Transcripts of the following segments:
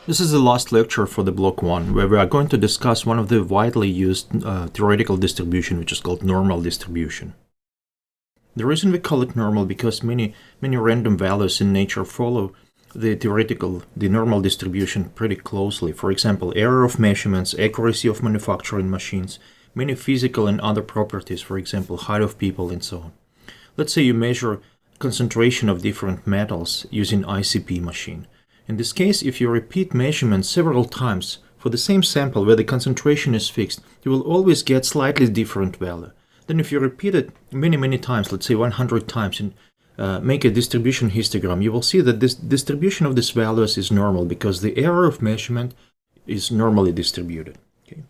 This is the last lecture for the block 1, where we are going to discuss one of the widely used theoretical distribution, which is called normal distribution. The reason we call it normal because many random values in nature follow the normal distribution pretty closely. For example, error of measurements, accuracy of manufacturing machines, many physical and other properties, for example, height of people and so on. Let's say you measure concentration of different metals using ICP machine. In this case, if you repeat measurements several times for the same sample where the concentration is fixed, you will always get slightly different value. Then if you repeat it many times, let's say 100 times, and make a distribution histogram, you will see that this distribution of these values is normal because the error of measurement is normally distributed. Okay.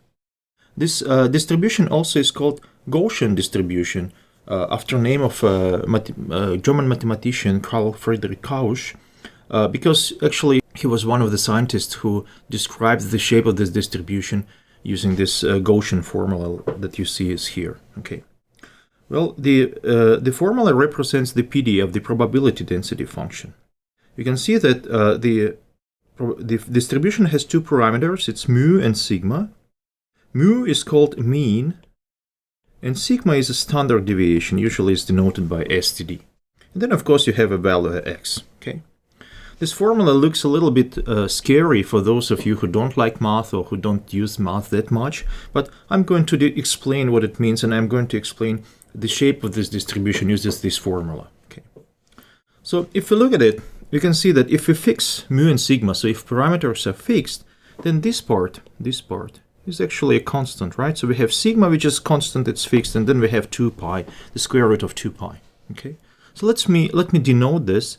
This distribution also is called Gaussian distribution, after name of German mathematician Carl Friedrich Gauss. Because actually he was one of the scientists who described the shape of this distribution using this Gaussian formula that you see is here. Okay. Well, the formula represents the PD of the probability density function. You can see that the distribution has two parameters. It's mu and sigma. Mu is called mean, and sigma is a standard deviation. Usually is denoted by STD. And then, of course, you have a value x. Okay. This formula looks a little bit scary for those of you who don't like math or who don't use math that much, but I'm going to explain what it means, and I'm going to explain the shape of this distribution uses this formula. Okay. So if we look at it, you can see that if we fix mu and sigma, so if parameters are fixed, then this part is actually a constant, right? So we have sigma, which is constant, it's fixed, and then we have 2 pi, the square root of 2 pi. Okay. So let me denote this.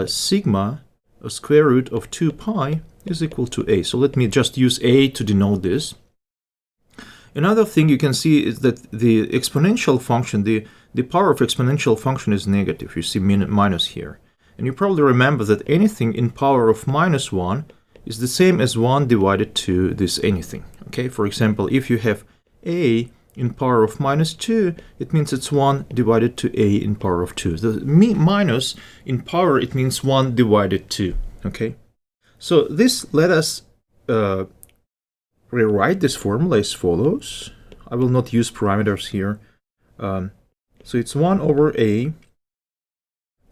Sigma, a square root of 2 pi, is equal to a. So let me just use a to denote this. Another thing you can see is that the exponential function, the power of exponential function is negative. You see minus here. And you probably remember that anything in power of minus 1 is the same as 1 divided to this anything. Okay, for example, if you have a in power of minus 2, it means it's 1 divided to a in power of 2. The minus in power, it means 1 divided 2. Okay, so this let us rewrite this formula as follows. I will not use parameters here. So it's 1 over a,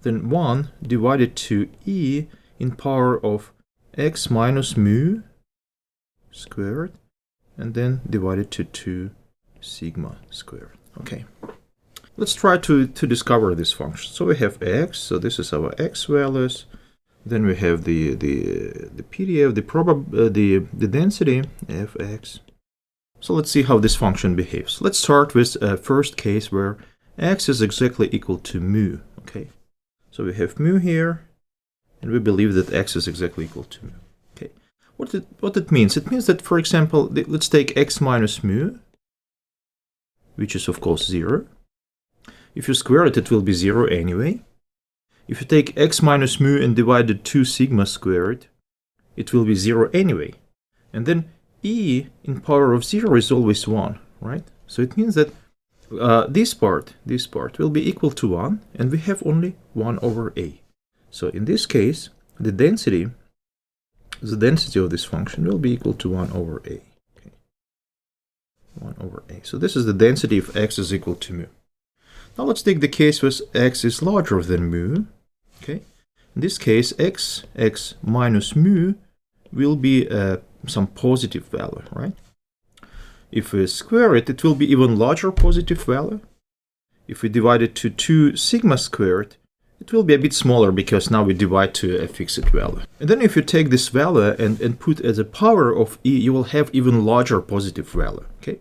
then 1 divided to e in power of x minus mu squared, and then divided to 2 sigma squared. Okay, let's try to discover this function. So we have x, so this is our x values. Then we have the PDF, the density fx. So let's see how this function behaves. Let's start with a first case where x is exactly equal to mu. Okay, so we have mu here, and we believe that x is exactly equal to mu. Okay, what it means? It means that, for example, let's take x minus mu, which is of course 0. If you square it, it will be 0 anyway. If you take x minus mu and divide it 2 sigma squared, it will be 0 anyway. And then e in power of 0 is always 1, right? So it means that this part will be equal to 1, and we have only 1 over a. So in this case, the density of this function will be equal to 1 over a. Okay. 1 over a. So this is the density of x is equal to mu. Now let's take the case where x is larger than mu. Okay. In this case, x minus mu will be some positive value, right? If we square it, it will be even larger positive value. If we divide it to 2 sigma squared, it will be a bit smaller because now we divide to a fixed value. And then if you take this value and put as a power of e, you will have even larger positive value. Okay,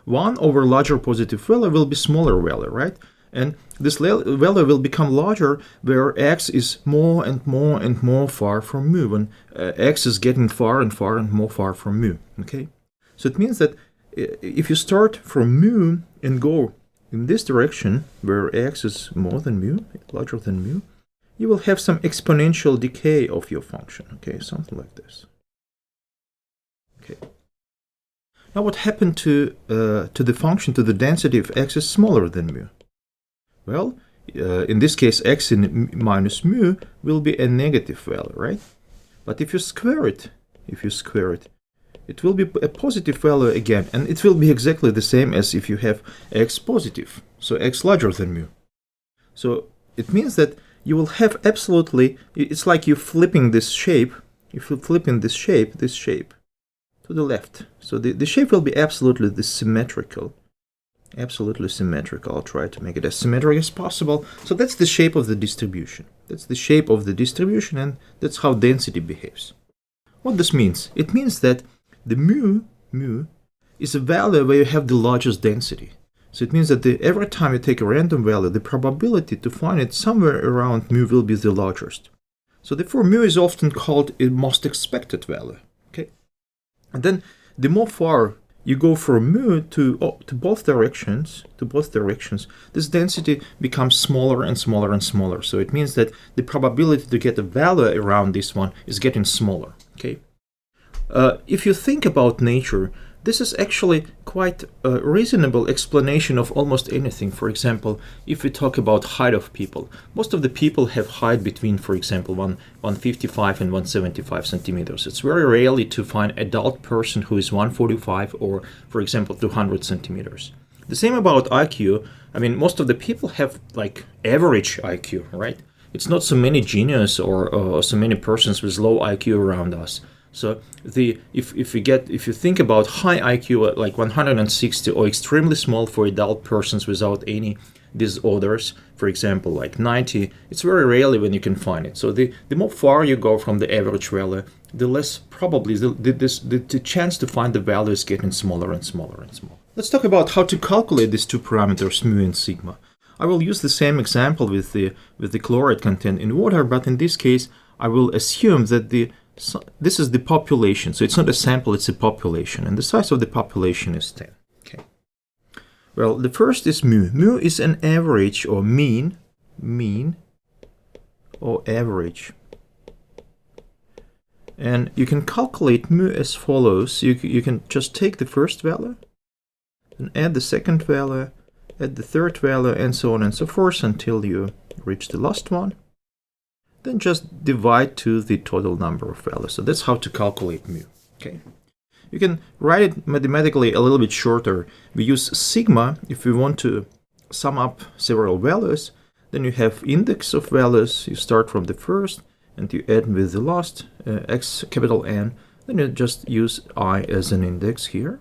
1 over larger positive value will be smaller value, right? And this value will become larger where x is more and more far from mu, when x is getting far and more far from mu. Okay, so it means that if you start from mu and go in this direction where x is more than mu, larger than mu, you will have some exponential decay of your function. Okay, something like this. Okay. Now what happened to the function, to the density of x is smaller than mu? Well, in this case, x in minus mu will be a negative value, right? But if you square it, if you square it, it will be a positive value again, and it will be exactly the same as if you have x positive, so x larger than mu. So it means that you will have absolutely, it's like you're flipping this shape, if you're flipping this shape to the left. So the shape will be absolutely symmetrical. Absolutely symmetrical. I'll try to make it as symmetric as possible. So that's the shape of the distribution. That's the shape of the distribution, and that's how density behaves. What this means? It means that the mu is a value where you have the largest density. So it means that every time you take a random value, the probability to find it somewhere around mu will be the largest. So therefore mu is often called a most expected value. Okay, and then the more far you go from mu to both directions, this density becomes smaller and smaller and smaller. So it means that the probability to get a value around this one is getting smaller. Okay. If you think about nature, this is actually quite a reasonable explanation of almost anything. For example, if we talk about height of people, most of the people have height between, for example, 155 and 175 centimeters. It's very rarely to find an adult person who is 145 or, for example, 200 centimeters. The same about IQ. I mean, most of the people have like average IQ, right? It's not so many genius or so many persons with low IQ around us. So if you think about high IQ at like 160 or extremely small for adult persons without any disorders, for example like 90, it's very rarely when you can find it. So the more far you go from the average value, the less probably the chance to find the value is getting smaller and smaller and smaller. Let's talk about how to calculate these two parameters, mu and sigma. I will use the same example with the chloride content in water, but in this case I will assume that this is the population. So it's not a sample, it's a population. And the size of the population is 10. Okay. Well, the first is mu. Mu is an average or mean or average. And you can calculate mu as follows. You can just take the first value and add the second value, add the third value, and so on and so forth until you reach the last one. Then just divide to the total number of values. So that's how to calculate mu. Okay. You can write it mathematically a little bit shorter. We use sigma if we want to sum up several values. Then you have index of values. You start from the first and you add with the last, x capital N. Then you just use I as an index here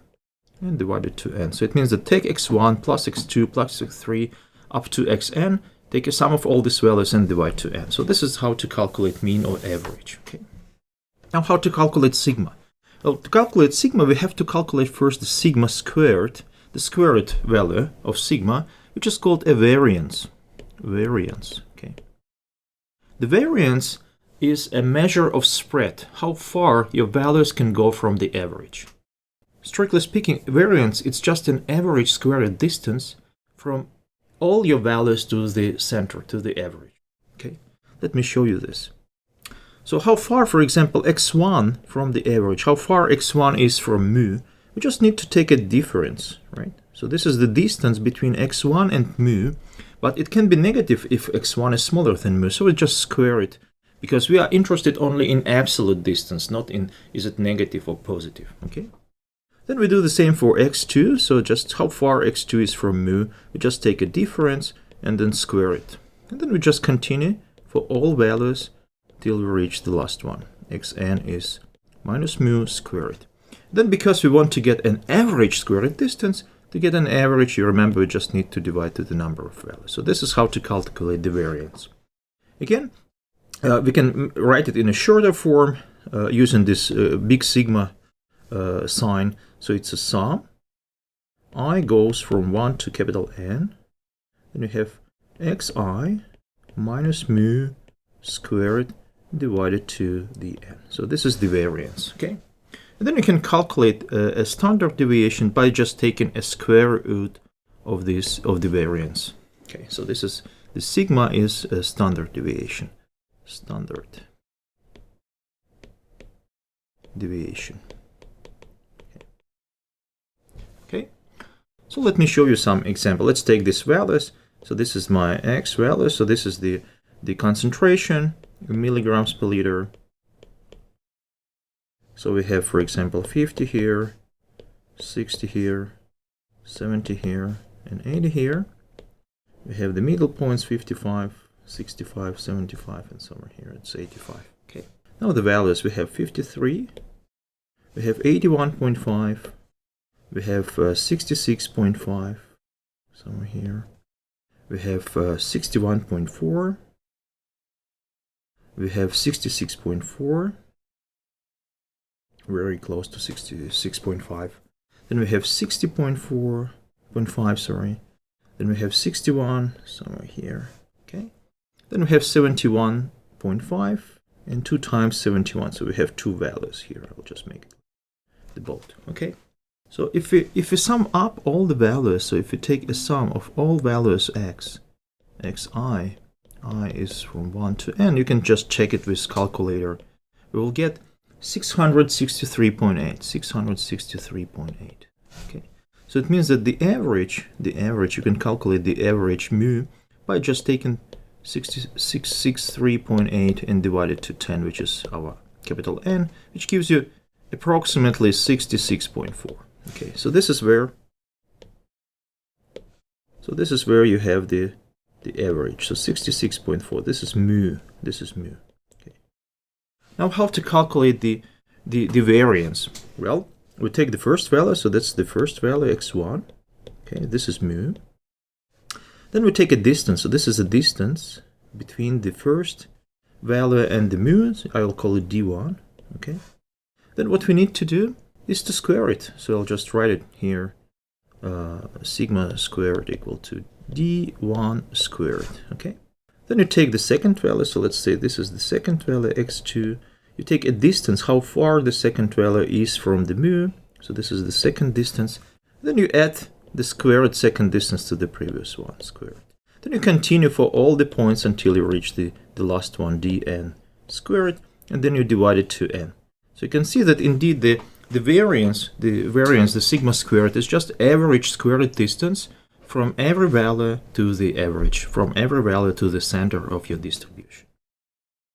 and divide it to n. So it means that take x1 plus x2 plus x3 up to xn. Take a sum of all these values and divide to n. So this is how to calculate mean or average. Okay. Now how to calculate sigma? Well, to calculate sigma, we have to calculate first the sigma squared, the square root value of sigma, which is called a variance. Variance. Okay. The variance is a measure of spread, how far your values can go from the average. Strictly speaking, variance is just an average squared distance from all your values to the center, to the average. Okay, let me show you this. So how far, for example, x1 from the average, how far x1 is from mu, we just need to take a difference, right? So this is the distance between x1 and mu, but it can be negative if x1 is smaller than mu, so we just square it, because we are interested only in absolute distance, not in is it negative or positive, okay? Then we do the same for x2, so just how far x2 is from mu, we just take a difference and then square it. And then we just continue for all values till we reach the last one. Xn is minus mu squared. Then because we want to get an average squared distance, to get an average, you remember we just need to divide to the number of values. So this is how to calculate the variance. Again, we can write it in a shorter form using this big sigma sign. So it's a sum. I goes from 1 to capital N. Then you have xi minus mu squared divided to the n. So this is the variance. Okay. And then you can calculate a standard deviation by just taking a square root of the variance. Okay. So this is the sigma is a standard deviation. Standard deviation. Okay, so let me show you some example. Let's take these values. So this is my x value. So this is the concentration in milligrams per liter. So we have, for example, 50 here, 60 here, 70 here, and 80 here. We have the middle points 55, 65, 75, and somewhere here it's 85. Okay. Now the values, we have 53, we have 81.5, we have 66.5, somewhere here. We have 61.4, we have 66.4, very close to 66.5. Then we have 60.4.5, sorry. Then we have 61, somewhere here, okay. Then we have 71.5 and 2 times 71, so we have 2 values here. I'll just make it the bolt, okay. So if we sum up all the values, so if we take a sum of all values x, xi, I is from 1 to n, you can just check it with calculator. We will get 663.8, 663.8, okay. So it means that the average, you can calculate the average mu by just taking 663.8 and divide it to 10, which is our capital N, which gives you approximately 66.4. Okay, so this is where you have the average. So 66.4. This is mu. Okay. Now how to calculate the variance? Well, we take the first value, so that's the first value, x1. Okay, this is mu. Then we take a distance, so this is a distance between the first value and the mu. I'll call it d1. Okay. Then what we need to do is to square it. So I'll just write it here. Sigma squared equal to d1 squared. Okay. Then you take the second value, so let's say this is the second value, x2. You take a distance, how far the second value is from the mu. So this is the second distance. Then you add the squared second distance to the previous one, squared. Then you continue for all the points until you reach the last one, dn squared, and then you divide it to n. So you can see that indeed the variance, the sigma squared, is just average squared distance from every value to the average, from every value to the center of your distribution.